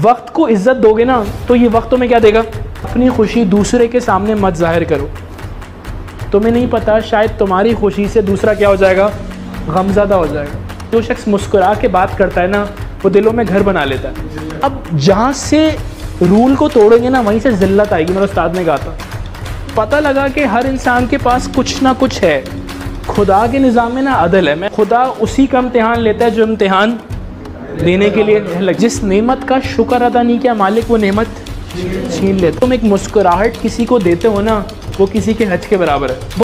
वक्त को इज्जत दोगे ना तो ये वक्त तुम्हें क्या देगा? अपनी खुशी दूसरे के सामने मत जाहिर करो। तुम्हें नहीं पता, शायद तुम्हारी खुशी से दूसरा क्या हो जाएगा? गमज़दा हो जाएगा। जो शख्स मुस्कुरा के बात करता है ना, वो दिलों में घर बना लेता है। अब जहाँ से रूल को तोड़ेंगे ना, वहीं से ज़िल्लत आएगी। मेरे उस्ताद ने कहा था, पता लगा कि हर इंसान के पास कुछ ना कुछ है। खुदा के निज़ाम में ना अदल है। खुदा उसी का इम्तिहान लेता है जो इम्तिहान देने के लिए। जिस नेमत का शुक्र अदा नहीं किया मालिक, वो नेमत छीन लेता। तुम एक मुस्कुराहट किसी को देते हो ना, वो किसी के हज के बराबर है।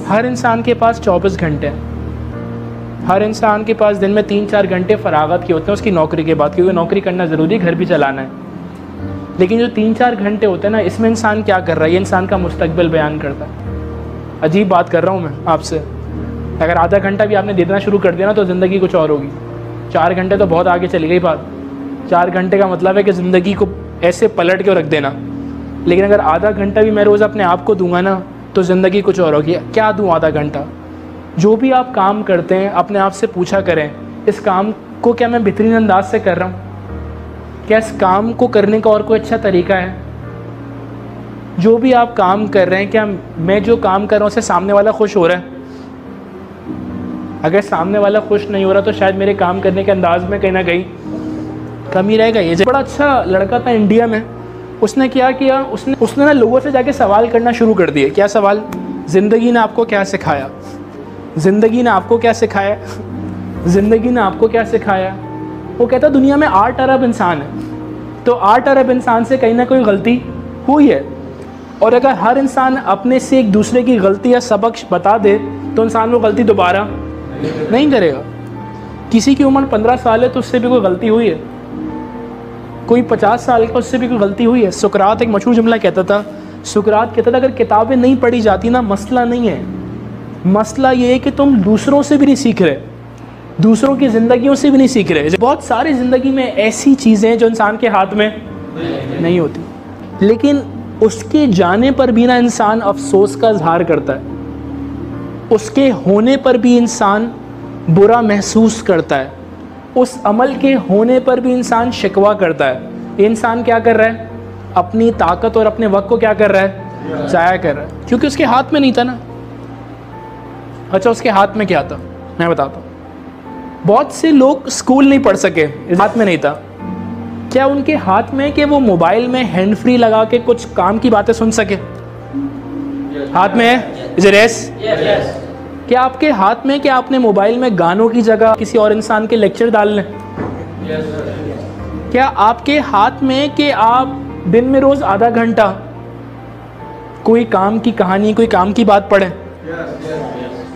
हर इंसान के पास 24 घंटे हैं। हर इंसान के पास दिन में 3-4 घंटे फरागत के होते हैं उसकी नौकरी के बाद, क्योंकि नौकरी करना ज़रूरी है, घर भी चलाना है। लेकिन जो 3-4 घंटे होते हैं ना, इसमें इंसान क्या कर रहा है, ये इंसान का मुस्तकबिल बयान करता है। अजीब बात कर रहा हूँ मैं आपसे। अगर आधा घंटा भी आपने दे देना शुरू कर दिया ना, तो ज़िंदगी कुछ और होगी। 4 घंटे तो बहुत आगे चली गई बात। 4 घंटे का मतलब है कि ज़िंदगी को ऐसे पलट के रख देना। लेकिन अगर आधा घंटा भी मैं रोज़ अपने आप को दूंगा ना, तो ज़िंदगी कुछ और होगी। क्या दूँ आधा घंटा? जो भी आप काम करते हैं अपने आप से पूछा करें, इस काम को क्या मैं बेहतरीन अंदाज से कर रहा हूँ? क्या इस काम को करने का और कोई अच्छा तरीका है? जो भी आप काम कर रहे हैं, क्या मैं जो काम कर रहा हूँ उससे सामने वाला खुश हो रहा है? अगर सामने वाला खुश नहीं हो रहा, तो शायद मेरे काम करने के अंदाज में कहीं ना कहीं कमी रहेगा। ये बड़ा अच्छा लड़का था इंडिया में, उसने क्या किया, उसने ना लोगों से जाके सवाल करना शुरू कर दिए। क्या सवाल? ज़िंदगी ने आपको क्या सिखाया? ज़िंदगी ने आपको क्या सिखाया? ज़िंदगी ने आपको क्या सिखाया? वो कहता दुनिया में 8 अरब इंसान है, तो 8 अरब इंसान से कहीं ना कोई गलती हुई है। और अगर हर इंसान अपने से एक दूसरे की गलती या सबक बता दे, तो इंसान वो गलती दोबारा नहीं करेगा। किसी की उम्र 15 साल है तो उससे भी कोई गलती हुई है, कोई 50 साल का, उससे भी कोई गलती हुई है। सुकरात एक मशहूर जुमला कहता था, सुकरात कहता था अगर किताबें नहीं पढ़ी जाती ना, मसला नहीं है, मसला ये है कि तुम दूसरों से भी नहीं सीख रहे, दूसरों की ज़िंदगियों से भी नहीं सीख रहे। बहुत सारी ज़िंदगी में ऐसी चीज़ें हैं जो इंसान के हाथ में नहीं होती, लेकिन उसके जाने पर भी ना इंसान अफसोस का इजहार करता है, उसके होने पर भी इंसान बुरा महसूस करता है, उस अमल के होने पर भी इंसान शिकवा करता है। ये इंसान क्या कर रहा है? अपनी ताकत और अपने वक्त को क्या कर रहा है? ज़ाया कर रहा है, क्योंकि उसके हाथ में नहीं था ना। अच्छा, उसके हाथ में क्या था? मैं बताता हूँ। बहुत से लोग स्कूल नहीं पढ़ सके, हाथ में नहीं था। क्या उनके हाथ में कि वो मोबाइल में हैंड फ्री लगा के कुछ काम की बातें सुन सके? हाथ में है? Is it yes? क्या आपके हाथ में कि आपने मोबाइल में गानों की जगह किसी और इंसान के लेक्चर डाल लें? क्या आपके हाथ में कि आप दिन में रोज आधा घंटा कोई काम की कहानी, कोई काम की बात पढ़ें?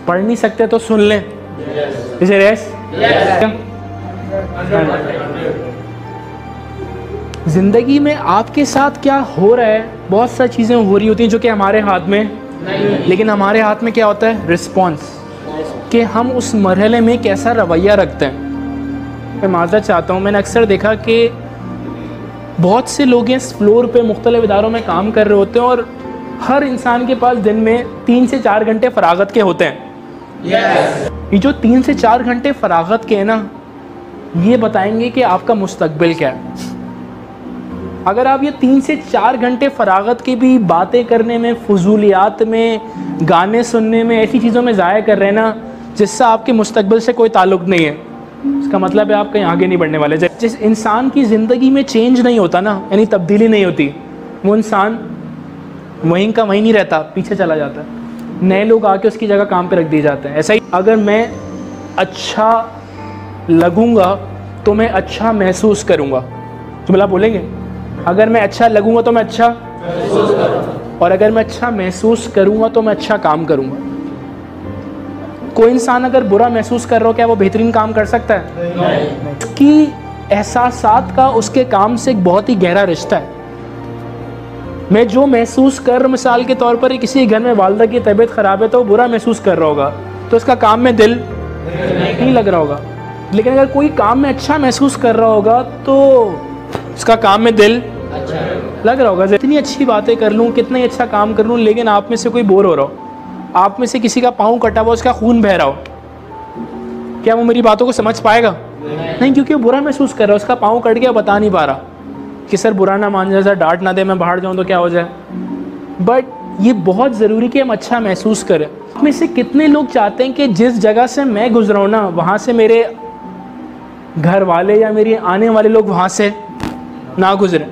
पढ़ नहीं सकते तो सुन लें। Is it yes? जिंदगी में आपके साथ क्या हो रहा है, बहुत सारी चीज़ें हो रही होती हैं जो कि हमारे हाथ में नहीं। लेकिन हमारे हाथ में क्या होता है? रिस्पॉन्स, कि हम उस मरहले में कैसा रवैया रखते हैं। मैं माज़रत चाहता हूँ, मैंने अक्सर देखा कि बहुत से लोग इस फ्लोर पे मुख्तलिफ इदारों में काम कर रहे होते हैं और हर इंसान के पास दिन में 3 से 4 घंटे फरागत के होते हैं। ये जो 3 से 4 घंटे फरागत के हैं ना, ये बताएंगे कि आपका मुस्तकबिल क्या है। अगर आप ये 3 से 4 घंटे फरागत की भी बातें करने में, फजूलियात में, गाने सुनने में, ऐसी चीज़ों में ज़ाया कर रहे हैं ना जिससे आपके मुस्तकबिल से कोई ताल्लुक़ नहीं है, इसका मतलब है आप कहीं आगे नहीं बढ़ने वाले। जिस इंसान की ज़िंदगी में चेंज नहीं होता ना, यानी तब्दीली नहीं होती, वो इंसान वहीं का वहीं नहीं रहता, पीछे चला जाता है। नए लोग आके उसकी जगह काम पे रख दिए जाते हैं। ऐसा ही अगर मैं अच्छा लगूँगा तो मैं अच्छा महसूस करूँगा। तो बोला बोलेंगे, अगर मैं अच्छा लगूंगा तो मैं अच्छा और अगर मैं अच्छा महसूस करूंगा तो मैं अच्छा काम करूंगा। कोई इंसान अगर बुरा महसूस कर रहा हो, क्या वो बेहतरीन काम कर सकता है? नहीं। उसकी एहसासात का उसके काम से एक बहुत ही गहरा रिश्ता है। मैं जो महसूस कर, मिसाल के तौर पर किसी घर में वालदा की तबीयत ख़राब है तो वो बुरा महसूस कर रहा होगा, तो उसका काम में दिल नहीं लग रहा होगा। लेकिन अगर कोई काम में अच्छा महसूस कर रहा होगा तो उसका काम में दिल लग रहा होगा। इतनी अच्छी बातें कर लूँ, कितना ही अच्छा काम कर लूँ, लेकिन आप में से कोई बोर हो रहा हो, आप में से किसी का पाँव कटा हुआ, उसका खून बह रहा हो, क्या वो मेरी बातों को समझ पाएगा? नहीं, क्योंकि वो बुरा महसूस कर रहा है, उसका पाँव कट गया, बता नहीं पा रहा कि सर बुरा ना मान जाए, सर डांट ना दे, मैं बाहर जाऊँ तो क्या हो जाए। बट ये बहुत ज़रूरी कि हम अच्छा महसूस करें। आप में से कितने लोग चाहते हैं कि जिस जगह से मैं गुजरा हूँ ना, वहाँ से मेरे घर वाले या मेरे आने वाले लोग वहाँ से ना गुजरें?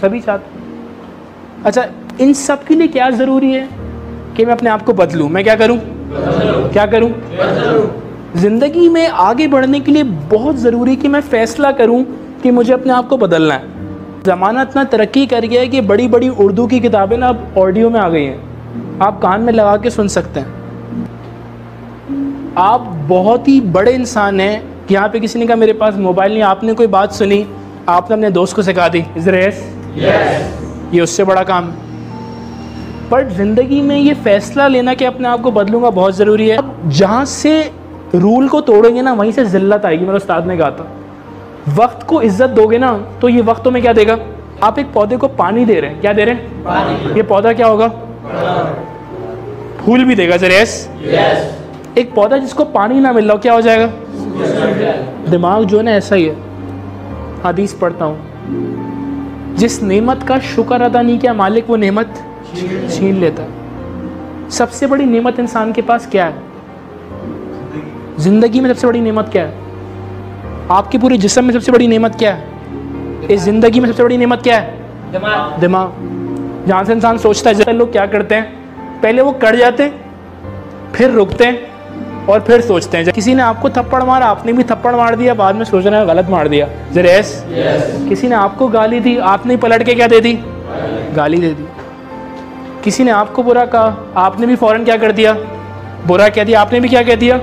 सभी चाहते हैं। अच्छा, इन सब के लिए क्या ज़रूरी है कि मैं अपने आप को बदलूँ? मैं क्या करूँ? क्या करूँ? ज़िंदगी में आगे बढ़ने के लिए बहुत ज़रूरी कि मैं फ़ैसला करूँ कि मुझे अपने आप को बदलना है। ज़माना इतना तरक्की कर गया है कि बड़ी बड़ी उर्दू की किताबें ना अब ऑडियो में आ गई हैं, आप कान में लगा के सुन सकते हैं। आप बहुत ही बड़े इंसान हैं। यहाँ पे किसी ने कहा मेरे पास मोबाइल नहीं, आपने कोई बात सुनी, आपने अपने दोस्त को सिखा दी, इज़ रेस, ये उससे बड़ा काम। बट ज़िंदगी में ये फ़ैसला लेना कि अपने आप को बदलूंगा बहुत ज़रूरी है। अब जहाँ से रूल को तोड़ेंगे ना, वहीं से ज़िल्लत आएगी। मेरे उस्ताद ने कहा था, वक्त को इज्जत दोगे ना तो ये वक्त में क्या देगा? आप एक पौधे को पानी दे रहे हैं, क्या दे रहे हैं? पानी। ये पौधा क्या होगा? फूल भी देगा। जरा एक पौधा जिसको पानी ना मिल रहा, क्या हो जाएगा? दिमाग जो है ना ऐसा ही है। हदीस पढ़ता हूँ, जिस नेमत का शुक्र अदा नहीं किया मालिक, वो नेमत छीन लेता है। सबसे बड़ी नेमत इंसान के पास क्या है? जिंदगी में सबसे बड़ी नेमत क्या है? आपके पूरे जिस्म में सबसे बड़ी नेमत क्या है? इस जिंदगी में सबसे बड़ी नेमत क्या है? दिमाग। जहाँ से इंसान सोचता है, जैसे लोग क्या करते हैं, पहले वो कर जाते हैं, फिर रुकते हैं और फिर सोचते हैं। किसी ने आपको थप्पड़ मारा, आपने भी थप्पड़ मार दिया, बाद में सोच रहे हैं गलत मार दिया। जरा किसी ने आपको गाली दी, आपने पलट के क्या दे दी? गाली दे दी। किसी ने आपको बुरा कहा, आपने भी फौरन क्या कर दिया? बुरा कह दिया। आपने भी क्या कह दिया?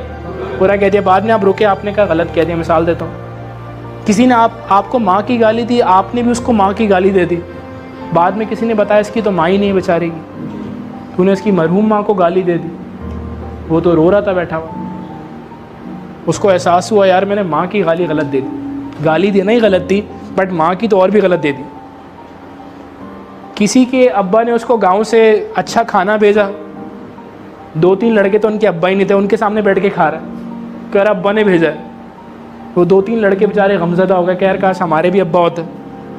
बुरा कह दिया। बाद में आप रुके, आपने कहा गलत कह दिया। मिसाल देता हूँ, किसी ने आपको माँ की गाली दी, आपने भी उसको माँ की गाली दे दी। बाद में किसी ने बताया इसकी तो माँ ही नहीं बेचारी की, तूने उसकी मरहूम माँ को गाली दे दी। वो तो रो रहा था बैठा हुआ, उसको एहसास हुआ यार मैंने माँ की गाली गलत दे दी। गाली देना ही गलत थी, बट माँ की तो और भी गलत दे दी। किसी के अब्बा ने उसको गांव से अच्छा खाना भेजा, 2-3 लड़के तो उनके अब्बा ही नहीं थे, उनके सामने बैठ के खा रहा है, कह रहा अब्बा ने भेजा है। वो 2-3 लड़के बेचारे गमज़दा हो गए, कह रहा काश हमारे भी अब्बा होते,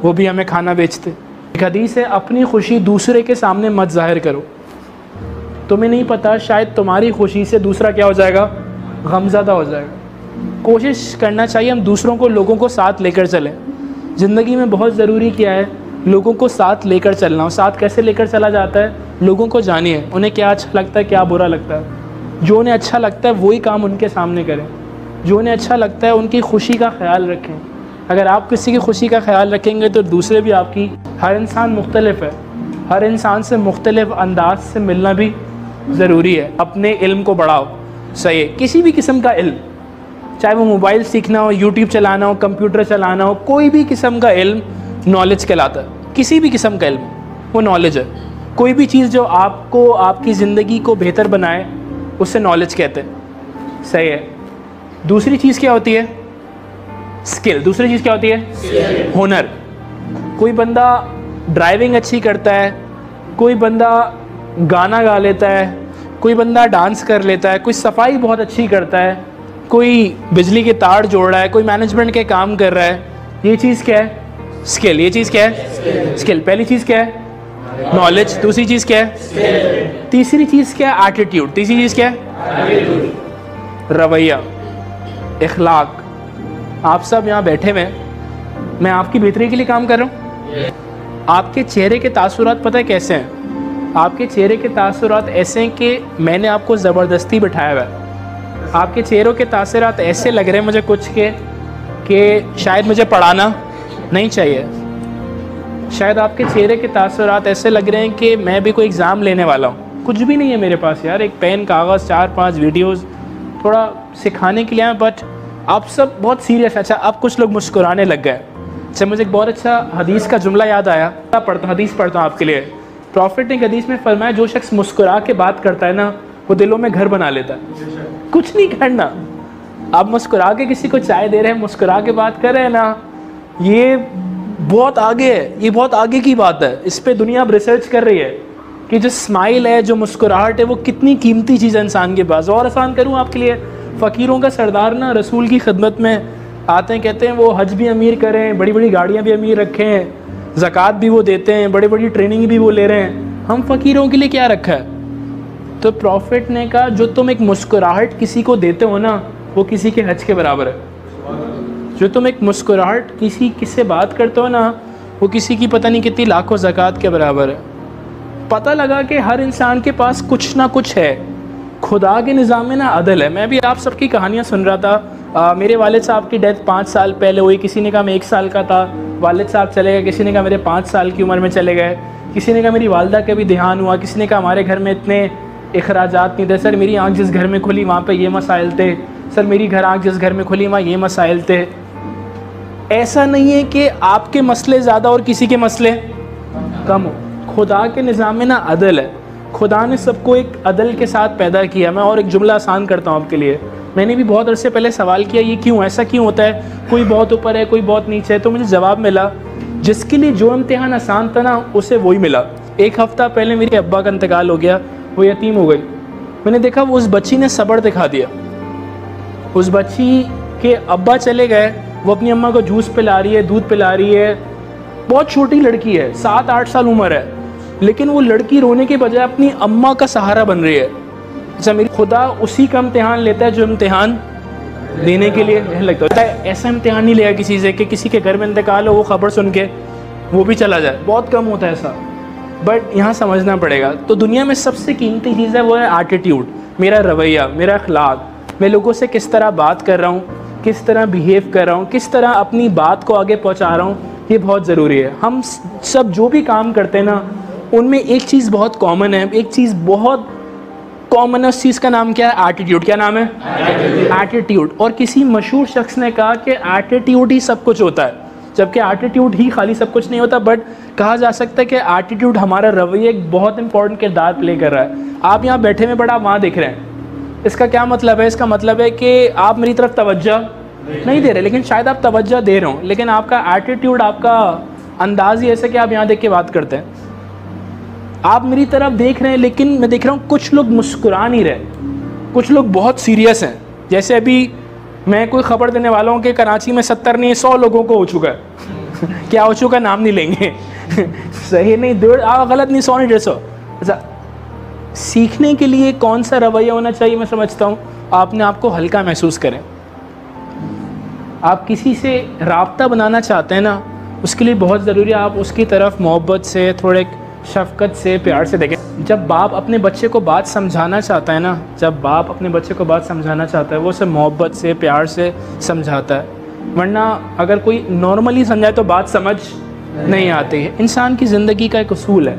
वो भी हमें खाना बेचते। एक हदीस है, अपनी खुशी दूसरे के सामने मत जाहिर करो। तुम्हें नहीं पता, शायद तुम्हारी खुशी से दूसरा क्या हो जाएगा? गमज़दा हो जाएगा। कोशिश करना चाहिए हम दूसरों को, लोगों को साथ लेकर चलें। ज़िंदगी में बहुत ज़रूरी क्या है? लोगों को साथ लेकर चलना। और साथ कैसे लेकर चला जाता है? लोगों को जानिए, उन्हें क्या अच्छा लगता है, क्या बुरा लगता है। जो उन्हें अच्छा लगता है वही काम उनके सामने करें। जो उन्हें अच्छा लगता है उनकी खुशी का ख्याल रखें। अगर आप किसी की खुशी का ख्याल रखेंगे तो दूसरे भी आपकी। हर इंसान मुख्तलिफ है, हर इंसान से मुख्तलिफ अंदाज से मिलना भी ज़रूरी है। अपने इल्म को बढ़ाओ। सही है, किसी भी किस्म का इल्म, चाहे वो मोबाइल सीखना हो, यूट्यूब चलाना हो, कंप्यूटर चलाना हो, कोई भी किस्म का इल्म नॉलेज कहलाता है। किसी भी किस्म का इल्म वो नॉलेज है। कोई भी चीज़ जो आपको, आपकी ज़िंदगी को बेहतर बनाए, उससे नॉलेज कहते हैं। सही है। दूसरी चीज़ क्या होती है? स्किल। दूसरी चीज़ क्या होती है? हुनर। कोई बंदा ड्राइविंग अच्छी करता है, कोई बंदा गाना गा लेता है, कोई बंदा डांस कर लेता है, कोई सफाई बहुत अच्छी करता है, कोई बिजली के तार जोड़ रहा है, कोई मैनेजमेंट के काम कर रहा है। ये चीज़ क्या है? स्किल। ये चीज़ क्या है? स्किल। पहली चीज़ क्या है? नॉलेज। दूसरी चीज़ क्या है? तीसरी चीज़ क्या है? एटीट्यूड। तीसरी चीज़ क्या है? रवैया, इखलाक। आप सब यहाँ बैठे हुए हैं, मैं आपकी बेहतरी के लिए काम कर रहा हूँ। आपके चेहरे के तासुरात पता है कैसे हैं? आपके चेहरे के तासुरात ऐसे हैं कि मैंने आपको ज़बरदस्ती बिठाया हुआ है। आपके चेहरों के तासुरात ऐसे लग रहे हैं मुझे कुछ कि शायद मुझे पढ़ाना नहीं चाहिए। शायद आपके चेहरे के तासुरात ऐसे लग रहे हैं कि मैं भी कोई एग्ज़ाम लेने वाला हूँ। कुछ भी नहीं है मेरे पास यार, एक पेन, कागज़, 4-5 वीडियोज़, थोड़ा सिखाने के लिए आए, बट आप सब बहुत सीरियस। अच्छा, अब कुछ लोग मुस्कुराने लग गए। अच्छा, मुझे एक बहुत अच्छा हदीस का जुमला याद आया, हदीस पढ़ता हूँ आपके लिए। प्रॉफिट ने एक हदीस में फरमाया, जो शख्स मुस्कुरा के बात करता है ना, वो दिलों में घर बना लेता है। कुछ नहीं करना, आप मुस्कुरा के किसी को चाय दे रहे हैं, मुस्कुरा के बात कर रहे हैं ना, ये बहुत आगे है, ये बहुत आगे की बात है। इस पर दुनिया अब रिसर्च कर रही है कि जो स्माइल है, जो मुस्कुराहट है, वो कितनी कीमती चीज़ है इंसान के पास। और आसान करूँ आपके लिए, फ़कीरों का सरदार ना रसूल की खिदमत में आते हैं, कहते हैं वो हज भी अमीर करें, बड़ी बड़ी गाड़ियाँ भी अमीर रखें, ज़कात भी वो देते हैं, बड़ी बड़ी ट्रेनिंग भी वो ले रहे हैं, हम फ़कीरों के लिए क्या रखा है? तो प्रॉफिट ने कहा जो तुम एक मुस्कुराहट किसी को देते हो ना, वो किसी के हज के बराबर है। जो तुम एक मुस्कुराहट किससे बात करते हो ना, वो किसी की पता नहीं कितनी लाखों ज़कात के बराबर है। पता लगा कि हर इंसान के पास कुछ ना कुछ है। खुदा के निज़ाम में ना अदल है। मैं भी आप सबकी कहानियाँ सुन रहा था। मेरे वालिद साहब की डेथ 5 साल पहले हुई। किसी ने कहा मैं 1 साल का था, वालिद साहब चले गए। किसी ने कहा मेरे 5 साल की उम्र में चले गए। किसी ने कहा मेरी वालदा का भी देहांत हुआ। किसी ने कहा हमारे घर में इतने अखराजात नहीं थे। सर मेरी आँख जिस घर में खुली वहाँ पे ये मसाइल थे। सर मेरी आँख जिस घर में खुली वहाँ ये मसाइल थे। ऐसा नहीं है कि आपके मसले ज़्यादा और किसी के मसले कम हो। खुदा के निज़ाम में ना अदल है। खुदा ने सबको एक अदल के साथ पैदा किया। मैं और एक जुमला आसान करता हूँ आपके लिए। मैंने भी बहुत अरसे पहले सवाल किया ये क्यों, ऐसा क्यों होता है, कोई बहुत ऊपर है कोई बहुत नीचे है। तो मुझे जवाब मिला जिसके लिए जो इम्तिहान आसान था ना उसे वही मिला। 1 हफ़्ता पहले मेरे अब्बा का इंतकाल हो गया, वो यतीम हो गई। मैंने देखा वो उस बच्ची ने सब्र दिखा दिया। उस बच्ची के अब्बा चले गए, वो अपनी अम्मा को जूस पिला रही है, दूध पिला रही है। बहुत छोटी लड़की है, 7-8 साल उम्र है, लेकिन वो लड़की रोने के बजाय अपनी अम्मा का सहारा बन रही है। अच्छा, मेरी खुदा उसी का इम्तिहान लेता है जो इम्तिहान देने के लिए लगता है। ऐसा इम्तिहान नहीं लेगा किसी से कि किसी के घर में इंतकाल हो, वो खबर सुन के वो भी चला जाए। बहुत कम होता है ऐसा, बट यहाँ समझना पड़ेगा। तो दुनिया में सबसे कीमती चीज़ है वो है एटीट्यूड, मेरा रवैया, मेरा अखलाक। मैं लोगों से किस तरह बात कर रहा हूँ, किस तरह बिहेव कर रहा हूँ, किस तरह अपनी बात को आगे पहुँचा रहा हूँ, ये बहुत ज़रूरी है। हम सब जो भी काम करते हैं ना, उनमें एक चीज़ बहुत कॉमन है। एक चीज़ बहुत कॉमन है, उस चीज़ का नाम क्या है? एटीट्यूड। क्या नाम है? एटीट्यूड। और किसी मशहूर शख्स ने कहा कि एटीट्यूड ही सब कुछ होता है, जबकि एटीट्यूड ही खाली सब कुछ नहीं होता। बट कहा जा सकता है कि एटीट्यूड, हमारा रवैया एक बहुत इंपॉर्टेंट किरदार प्ले कर रहा है। आप यहाँ बैठे में बड़ा वहाँ देख रहे हैं, इसका क्या मतलब है? इसका मतलब है कि आप मेरी तरफ तवज्जो नहीं दे रहे, लेकिन शायद आप तवज्जो दे रहे हो, लेकिन आपका एटीट्यूड, आपका अंदाज़ ही ऐसा कि आप यहाँ देख के बात करते हैं। आप मेरी तरफ देख रहे हैं, लेकिन मैं देख रहा हूँ कुछ लोग मुस्कुरा नहीं रहे, कुछ लोग बहुत सीरियस हैं। जैसे अभी मैं कोई ख़बर देने वाला हूँ कि कराची में 70 नहीं 100 लोगों को हो चुका है। क्या हो चुका, नाम नहीं लेंगे। सही नहीं, गलत नहीं, 100 नहीं 150। अच्छा, सीखने के लिए कौन सा रवैया होना चाहिए? मैं समझता हूँ आपने आपको हल्का महसूस करें। आप किसी से राब्ता बनाना चाहते हैं ना, उसके लिए बहुत ज़रूरी है आप उसकी तरफ मोहब्बत से, थोड़े शफ़क़त से, प्यार से देखें। जब बाप अपने बच्चे को बात समझाना चाहता है ना, जब बाप अपने बच्चे को बात समझाना चाहता है, वो उसे मोहब्बत से, प्यार से समझाता है। वरना अगर कोई नॉर्मली समझाए तो बात समझ नहीं आती है। इंसान की ज़िंदगी का एक उसूल है,